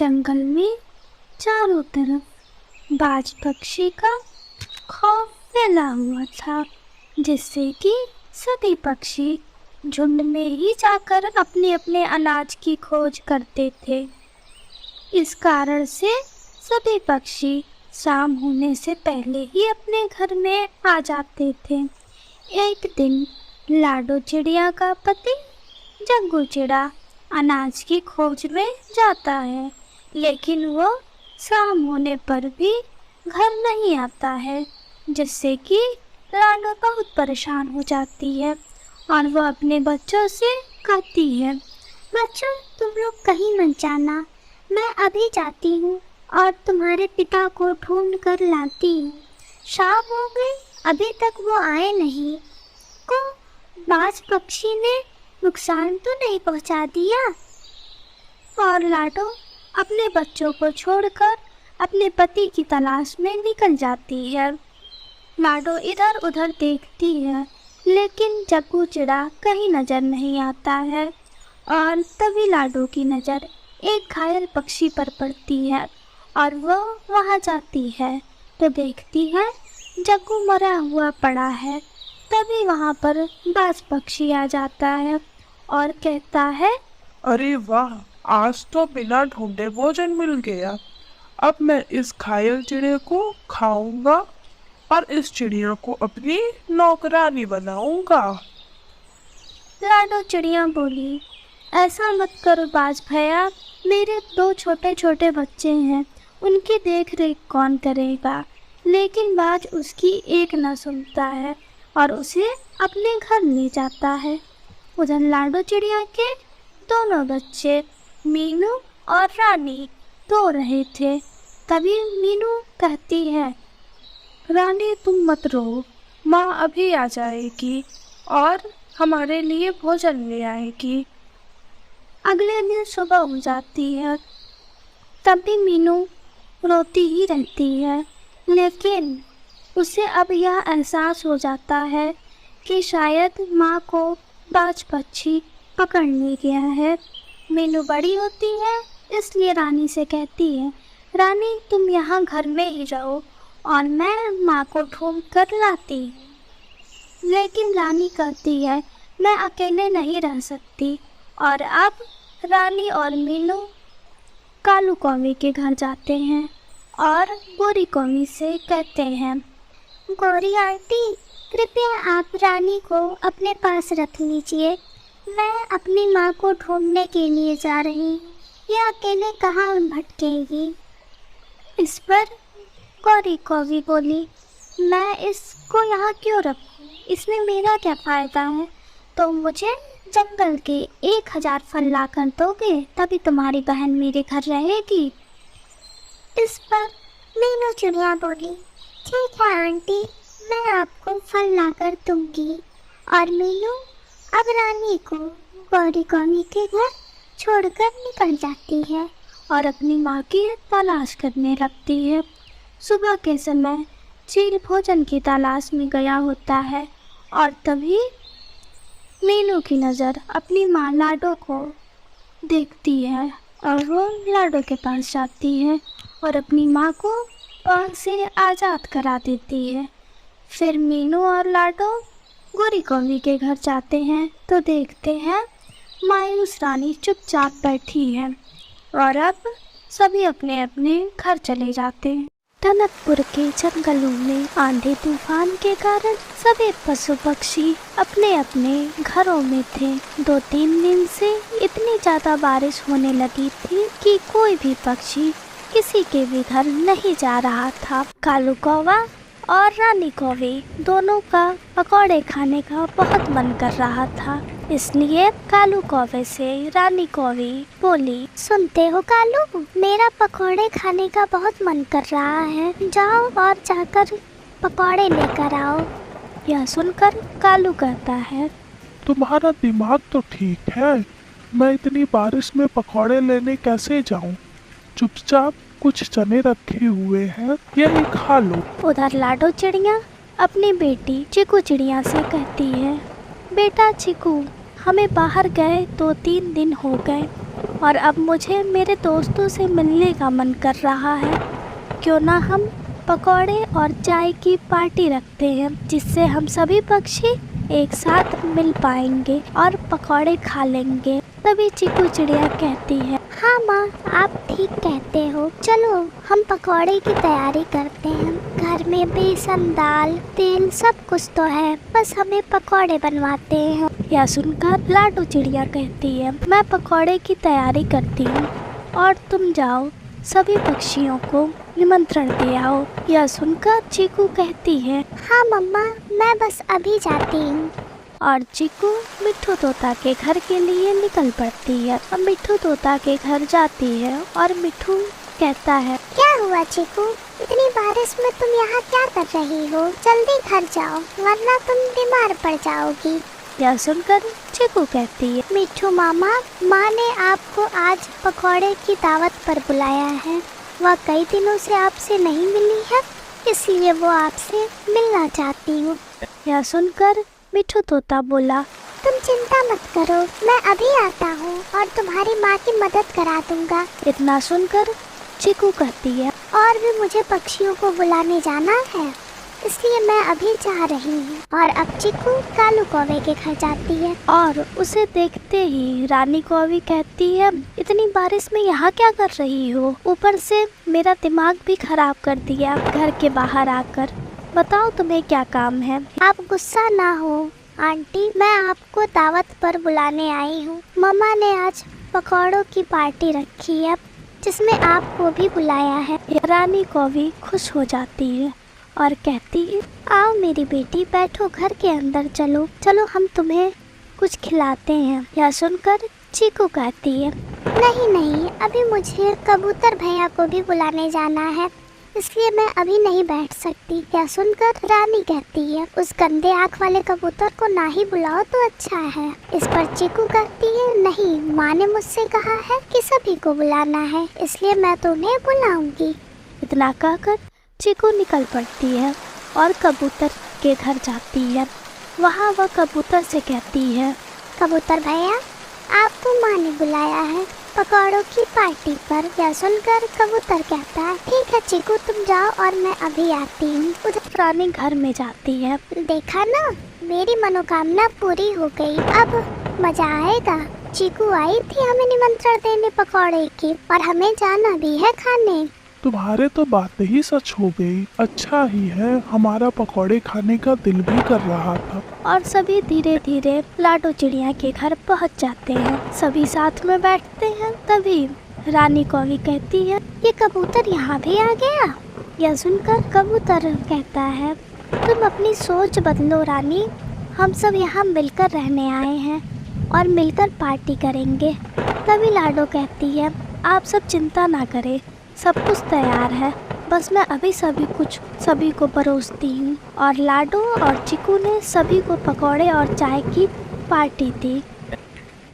जंगल में चारों तरफ बाज पक्षी का खौफ फैला हुआ था, जिससे कि सभी पक्षी झुंड में ही जाकर अपने अपने अनाज की खोज करते थे। इस कारण से सभी पक्षी शाम होने से पहले ही अपने घर में आ जाते थे। एक दिन लाडो चिड़िया का पति जग्गू चिड़ा अनाज की खोज में जाता है, लेकिन वो शाम होने पर भी घर नहीं आता है, जिससे कि लाडो बहुत परेशान हो जाती है और वो अपने बच्चों से कहती है, बच्चों तुम लोग कहीं मत जाना, मैं अभी जाती हूँ और तुम्हारे पिता को ढूंढ कर लाती हूँ। शाम हो गई, अभी तक वो आए नहीं। को बाज पक्षी ने नुकसान तो नहीं पहुँचा दिया? और लाडो अपने बच्चों को छोड़कर अपने पति की तलाश में निकल जाती है। लाडो इधर उधर देखती है, लेकिन जग्गू चिड़ा कहीं नजर नहीं आता है। और तभी लाडो की नज़र एक घायल पक्षी पर पड़ती है और वो वहाँ जाती है तो देखती है जग्गू मरा हुआ पड़ा है। तभी वहाँ पर बाज पक्षी आ जाता है और कहता है, अरे वाह, आज तो बिना ढूंढे भोजन मिल गया। अब मैं इस घायल चिड़िया को खाऊंगा और इस चिड़िया को अपनी नौकरानी बनाऊंगा। लाडो चिड़िया बोली, ऐसा मत करो बाज भैया, मेरे 2 छोटे छोटे बच्चे हैं, उनकी देख रेख कौन करेगा। लेकिन बाज उसकी एक न सुनता है और उसे अपने घर ले जाता है। उधर लाडो चिड़िया के दोनों बच्चे मीनू और रानी सो रहे थे। तभी मीनू कहती है, रानी तुम मत रो, माँ अभी आ जाएगी और हमारे लिए भोजन ले आएगी। अगले दिन सुबह हो जाती है, तभी मीनू रोती ही रहती है, लेकिन उसे अब यह एहसास हो जाता है कि शायद माँ को बाज पक्षी पकड़ने गया है। मीनू बड़ी होती है, इसलिए रानी से कहती है, रानी तुम यहाँ घर में ही रहो और मैं माँ को ढूंढ कर लाती हूँ। लेकिन रानी कहती है, मैं अकेले नहीं रह सकती। और अब रानी और मीनू कालू कौवी के घर जाते हैं और गोरी कौवी से कहते हैं, गोरी आंटी कृपया आप रानी को अपने पास रख लीजिए, मैं अपनी माँ को ढूंढने के लिए जा रही हूँ, यह अकेले कहाँ भटकेगी। इस पर गोरी कौवी बोली, मैं इसको यहाँ क्यों रखूँ, इसमें मेरा क्या फ़ायदा है। तो मुझे जंगल के 1000 फल ला कर दोगे, तभी तुम्हारी बहन मेरे घर रहेगी। इस पर मीनू चिड़िया बोली, ठीक है आंटी, मैं आपको फल ला कर दूंगी। और मीनू अब रानी को गौरी कौवी के घर छोड़कर निकल जाती है और अपनी माँ की तलाश करने लगती है। सुबह के समय चील भोजन की तलाश में गया होता है और तभी मीनू की नज़र अपनी माँ लाडो को देखती है और वो लाडो के पास जाती है और अपनी माँ को बांध से आज़ाद करा देती है। फिर मीनू और लाडो गोरी कौवी के घर जाते हैं तो देखते हैं मायूस रानी चुपचाप बैठी है और अब सभी अपने अपने घर चले जाते हैं। टनकपुर के जंगलों में आंधी तूफान के कारण सभी पशु पक्षी अपने अपने घरों में थे। 2-3 दिन से इतनी ज़्यादा बारिश होने लगी थी कि कोई भी पक्षी किसी के भी घर नहीं जा रहा था। कालू कौवा और रानी कौवे दोनों का पकौड़े खाने का बहुत मन कर रहा था, इसलिए कालू कौवे से रानी कौवी बोली, सुनते हो कालू, मेरा पकौड़े खाने का बहुत मन कर रहा है, जाओ और जाकर पकौड़े लेकर आओ। यह सुनकर कालू कहता है, तुम्हारा दिमाग तो ठीक है, मैं इतनी बारिश में पकौड़े लेने कैसे जाऊं? चुपचाप कुछ चने रखे हुए हैं, ये खा लो। उधर लाडो चिड़िया अपनी बेटी चिकू चिड़िया से कहती है, बेटा चिकू, हमें बाहर गए 2-3 दिन हो गए, और अब मुझे मेरे दोस्तों से मिलने का मन कर रहा है। क्यों ना हम पकौड़े और चाय की पार्टी रखते हैं, जिससे हम सभी पक्षी एक साथ मिल पाएंगे और पकौड़े खा लेंगे। तभी चीकू चिड़िया कहती है, हाँ माँ, आप ठीक कहते हो। चलो हम पकौड़े की तैयारी करते हैं। घर में बेसन, दाल, तेल सब कुछ तो है, बस हमें पकौड़े बनवाते हैं। यह सुनकर लाडो चिड़िया कहती है, मैं पकौड़े की तैयारी करती हूँ और तुम जाओ सभी पक्षियों को निमंत्रण दे आओ। यह सुनकर चीकू कहती है, हाँ मम्मा, मैं बस अभी जाती हूँ। और चीकू मिट्ठू तोता के घर के लिए निकल पड़ती है। और मिट्ठू तोता के घर जाती है और मिट्ठू कहता है, क्या हुआ चीकू, इतनी बारिश में तुम यहाँ क्या कर रही हो? जल्दी घर जाओ वरना तुम बीमार पड़ जाओगी। यह सुनकर चीकू कहती है, मिट्ठू मामा, माँ ने आपको आज पकौड़े की दावत पर बुलाया है। वह कई दिनों से आपसे नहीं मिली है, इसलिए वो आपसे मिलना चाहती हूँ। यह सुनकर मिट्ठू तोता बोला, तुम चिंता मत करो, मैं अभी आता हूँ और तुम्हारी माँ की मदद करा दूंगा। इतना सुनकर चीकू कहती है, और भी मुझे पक्षियों को बुलाने जाना है, इसलिए मैं अभी जा रही हूँ। और अब चीकू कालू कौवे के घर जाती है। और उसे देखते ही रानी कौवी कहती है, इतनी बारिश में यहाँ क्या कर रही हो? ऊपर से मेरा दिमाग भी खराब कर दिया घर के बाहर आकर। बताओ तुम्हें क्या काम है? आप गुस्सा ना हो आंटी, मैं आपको दावत पर बुलाने आई हूँ। मम्मा ने आज पकौड़ों की पार्टी रखी है, जिसमें आपको भी बुलाया है। रानी कौवी खुश हो जाती है और कहती है, आओ मेरी बेटी, बैठो, घर के अंदर चलो। चलो हम तुम्हें कुछ खिलाते हैं। यह सुनकर चीकू कहती है, नहीं नहीं, अभी मुझे कबूतर भैया को भी बुलाने जाना है, इसलिए मैं अभी नहीं बैठ सकती। यह सुनकर रानी कहती है, उस गंदे आँख वाले कबूतर को ना ही बुलाओ तो अच्छा है। इस पर चीकू कहती है, नहीं, माँ ने मुझसे कहा है कि सभी को बुलाना है, इसलिए मैं तो उन्हें बुलाऊंगी। इतना कहकर चीकू निकल पड़ती है और कबूतर के घर जाती है। वहाँ वह कबूतर से कहती है, कबूतर भैया, आपको माँ ने बुलाया है पकौड़ों की पार्टी पर। यह सुनकर कबूतर कहता है, ठीक है चीकू, तुम जाओ और मैं अभी आती हूँ। उधर रानी घर में जाती है। देखा ना, मेरी मनोकामना पूरी हो गई, अब मजा आएगा। चीकू आई थी हमें निमंत्रण देने पकौड़े की, और हमें जाना भी है खाने। तुम्हारे तो बात ही सच हो गई। अच्छा ही है, हमारा पकौड़े खाने का दिल भी कर रहा था। और सभी धीरे धीरे लाडो चिड़िया के घर पहुंच जाते हैं। सभी साथ में बैठते हैं। तभी रानी कौवी कहती है, ये कबूतर यहाँ भी आ गया। यह सुनकर कबूतर कहता है, तुम अपनी सोच बदलो रानी, हम सब यहाँ मिलकर रहने आए हैं और मिलकर पार्टी करेंगे। तभी लाडो कहती है, आप सब चिंता ना करें, सब कुछ तैयार है, बस मैं अभी सभी को परोसती हूँ। और लाडो और चीकू ने सभी को पकौड़े और चाय की पार्टी दी।